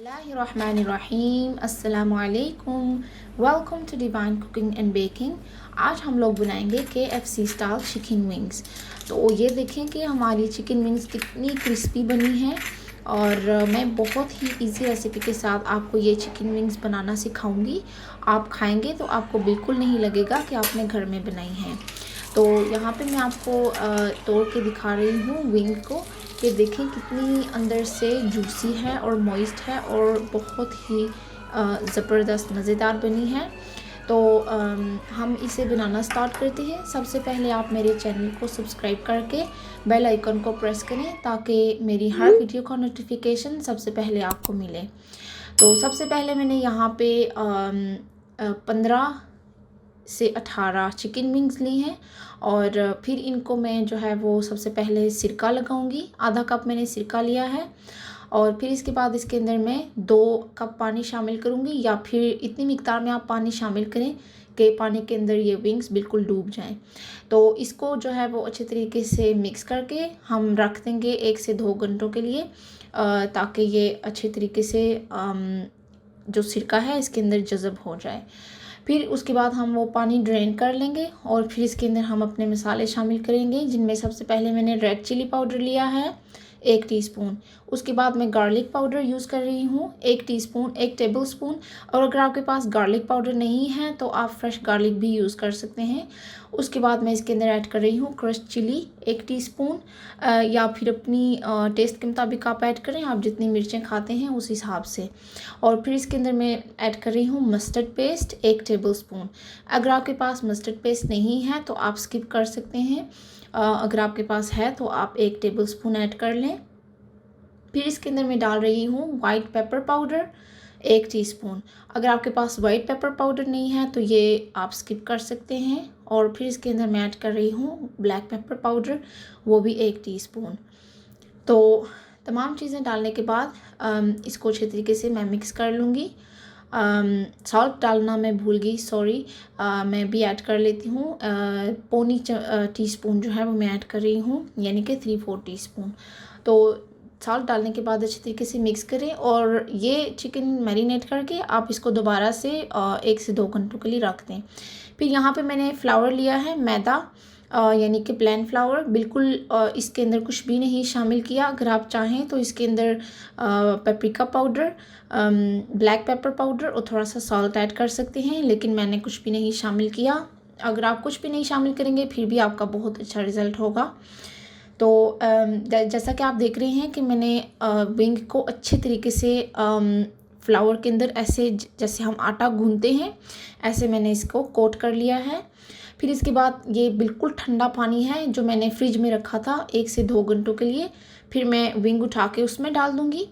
बिस्मिल्लाहिर्रहमानिर्रहीम अस्सलामुअलैकुम। Welcome to divine cooking and baking. आज हम लोग बनाएंगे KFC स्टाइल चिकन विंग्स। तो ये देखें कि हमारी चिकन विंग्स कितनी क्रिस्पी बनी है और मैं बहुत ही इजी रेसिपी के साथ आपको ये चिकन विंग्स बनाना सिखाऊंगी। आप खाएंगे तो आपको बिल्कुल नहीं लगेगा कि आपने घर में बनाई हैं। तो यहाँ पे मैं आपको तोड़ के दिखा रही हूँ विंग को। ये देखें कितनी अंदर से जूसी है और मॉइस्ट है और बहुत ही ज़बरदस्त मज़ेदार बनी है। तो हम इसे बनाना स्टार्ट करते हैं। सबसे पहले आप मेरे चैनल को सब्सक्राइब करके बेल आइकन को प्रेस करें ताकि मेरी हर वीडियो का नोटिफिकेशन सबसे पहले आपको मिले। तो सबसे पहले मैंने यहाँ पे 15 से 18 चिकन विंग्स ली हैं और फिर इनको मैं जो है वो सबसे पहले सिरका लगाऊंगी। आधा कप मैंने सिरका लिया है और फिर इसके बाद इसके अंदर मैं 2 कप पानी शामिल करूंगी, या फिर इतनी मिकदार में आप पानी शामिल करें कि पानी के अंदर ये विंग्स बिल्कुल डूब जाएं। तो इसको जो है वो अच्छे तरीके से मिक्स करके हम रख देंगे 1 से 2 घंटों के लिए, ताकि ये अच्छे तरीके से जो सिरका है इसके अंदर जज़ब हो जाए। फिर उसके बाद हम वो पानी ड्रेन कर लेंगे और फिर इसके अंदर हम अपने मसाले शामिल करेंगे, जिनमें सबसे पहले मैंने रेड चिली पाउडर लिया है 1 टीस्पून। उसके बाद मैं गार्लिक पाउडर यूज़ कर रही हूँ 1 टीस्पून, 1 टेबल स्पून। और अगर आपके पास गार्लिक पाउडर नहीं है तो आप फ्रेश गार्लिक भी यूज़ कर सकते हैं। उसके बाद मैं इसके अंदर ऐड कर रही हूँ क्रश्ड चिली 1 टीस्पून, या फिर अपनी टेस्ट के मुताबिक आप ऐड करें, आप जितनी मिर्चें खाते हैं उस हिसाब से। और फिर इसके अंदर मैं ऐड कर रही हूँ मस्टर्ड पेस्ट 1 टेबल स्पून। अगर आपके पास मस्टर्ड पेस्ट नहीं है तो आप स्किप कर सकते हैं, अगर आपके पास है तो आप 1 टेबल स्पून ऐड कर लें। फिर इसके अंदर मैं डाल रही हूँ वाइट पेपर पाउडर 1 टीस्पून। अगर आपके पास वाइट पेपर पाउडर नहीं है तो ये आप स्किप कर सकते हैं। और फिर इसके अंदर मैं ऐड कर रही हूँ ब्लैक पेपर पाउडर, वो भी 1 टीस्पून। तो तमाम चीज़ें डालने के बाद इसको अच्छे तरीके से मैं मिक्स कर लूँगी। सॉल्ट डालना मैं भूल गई, सॉरी, मैं भी ऐड कर लेती हूँ। पौनी टीस्पून जो है वो मैं ऐड कर रही हूँ, यानी कि 3/4 टीस्पून। तो सॉल्ट डालने के बाद अच्छे तरीके से मिक्स करें और ये चिकन मैरिनेट करके आप इसको दोबारा से 1 से 2 घंटों के लिए रख दें। फिर यहाँ पे मैंने फ्लावर लिया है मैदा, यानी कि प्लेन फ्लावर, बिल्कुल इसके अंदर कुछ भी नहीं शामिल किया। अगर आप चाहें तो इसके अंदर paprika powder, black pepper powder और थोड़ा सा सॉल्ट ऐड कर सकते हैं, लेकिन मैंने कुछ भी नहीं शामिल किया। अगर आप कुछ भी नहीं शामिल करेंगे फिर भी आपका बहुत अच्छा रिज़ल्ट होगा। तो जैसा कि आप देख रहे हैं कि मैंने विंग को अच्छे तरीके से फ्लावर के अंदर ऐसे जैसे हम आटा गूंथते हैं ऐसे मैंने इसको कोट कर लिया है। फिर इसके बाद ये बिल्कुल ठंडा पानी है जो मैंने फ्रिज में रखा था 1 से 2 घंटों के लिए। फिर मैं विंग उठा के उसमें डाल दूँगी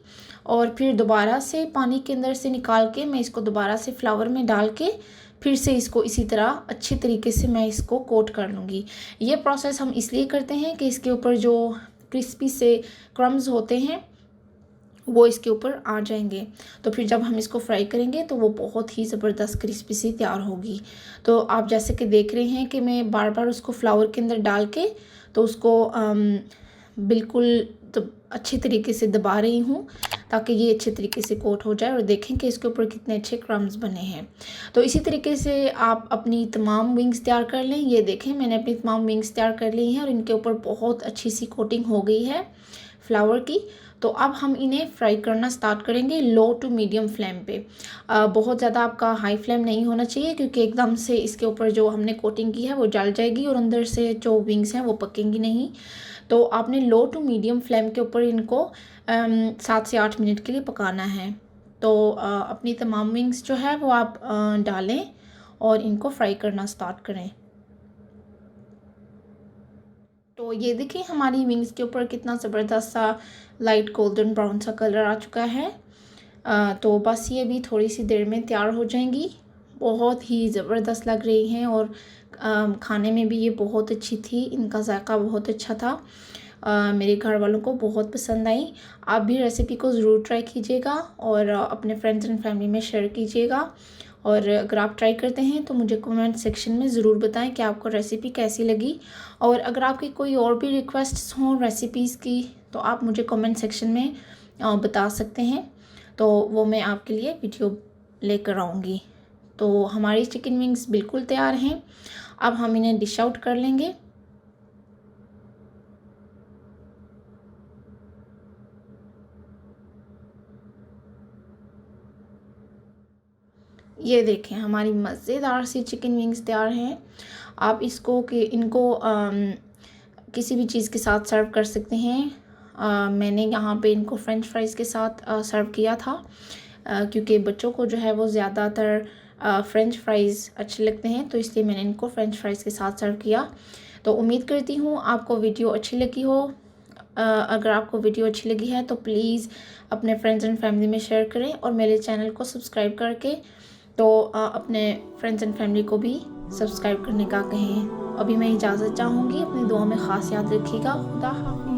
और फिर दोबारा से पानी के अंदर से निकाल के मैं इसको दोबारा से फ्लावर में डाल के फिर से इसको इसी तरह अच्छी तरीके से मैं इसको कोट कर लूँगी। ये प्रोसेस हम इसलिए करते हैं कि इसके ऊपर जो क्रिस्पी से क्रम्स होते हैं वो इसके ऊपर आ जाएंगे। तो फिर जब हम इसको फ्राई करेंगे तो वो बहुत ही ज़बरदस्त क्रिस्पी सी तैयार होगी। तो आप जैसे कि देख रहे हैं कि मैं बार बार उसको फ्लावर के अंदर डाल के तो उसको बिल्कुल अच्छे तरीके से दबा रही हूँ ताकि ये अच्छे तरीके से कोट हो जाए। और देखें कि इसके ऊपर कितने अच्छे क्रम्स बने हैं। तो इसी तरीके से आप अपनी तमाम विंग्स तैयार कर लें। ये देखें मैंने अपनी तमाम विंग्स तैयार कर ली हैं और इनके ऊपर बहुत अच्छी सी कोटिंग हो गई है फ्लावर की। तो अब हम इन्हें फ्राई करना स्टार्ट करेंगे लो टू मीडियम फ्लेम पे। बहुत ज़्यादा आपका हाई फ्लेम नहीं होना चाहिए क्योंकि एकदम से इसके ऊपर जो हमने कोटिंग की है वो जल जाएगी और अंदर से जो विंग्स हैं वो पकेंगी नहीं। तो आपने लो टू मीडियम फ्लेम के ऊपर इनको 7 से 8 मिनट के लिए पकाना है। तो अपनी तमाम विंग्स जो है वो आप डालें और इनको फ्राई करना स्टार्ट करें। तो ये देखिए हमारी विंग्स के ऊपर कितना ज़बरदस्त सा लाइट गोल्डन ब्राउन सा कलर आ चुका है। तो बस ये भी थोड़ी सी देर में तैयार हो जाएंगी। बहुत ही ज़बरदस्त लग रही हैं और खाने में भी ये बहुत अच्छी थी, इनका जायका बहुत अच्छा था। मेरे घर वालों को बहुत पसंद आई। आप भी रेसिपी को ज़रूर ट्राई कीजिएगा और अपने फ्रेंड्स एंड फैमिली में शेयर कीजिएगा। और अगर आप ट्राई करते हैं तो मुझे कमेंट सेक्शन में ज़रूर बताएं कि आपको रेसिपी कैसी लगी। और अगर आपकी कोई और भी रिक्वेस्ट्स हों रेसिपीज़ की तो आप मुझे कमेंट सेक्शन में बता सकते हैं। तो वो मैं आपके लिए वीडियो लेकर आऊँगी। तो हमारी चिकन विंग्स बिल्कुल तैयार हैं। अब हम इन्हें डिश आउट कर लेंगे। ये देखें हमारी मज़ेदार सी चिकन विंग्स तैयार हैं। आप इनको किसी भी चीज़ के साथ सर्व कर सकते हैं। मैंने यहाँ पे इनको फ्रेंच फ्राइज़ के साथ सर्व किया था, क्योंकि बच्चों को जो है वो ज़्यादातर फ्रेंच फ्राइज़ अच्छे लगते हैं, तो इसलिए मैंने इनको फ्रेंच फ्राइज़ के साथ सर्व किया। तो उम्मीद करती हूँ आपको वीडियो अच्छी लगी हो। अगर आपको वीडियो अच्छी लगी है तो प्लीज़ अपने फ्रेंड्स एंड फैमिली में शेयर करें और मेरे चैनल को सब्सक्राइब करके अपने फ्रेंड्स एंड फैमिली को भी सब्सक्राइब करने का कहें। अभी मैं इजाज़त चाहूँगी। अपनी दुआ में ख़ास याद रखिएगा। खुदा हाफ़िज़।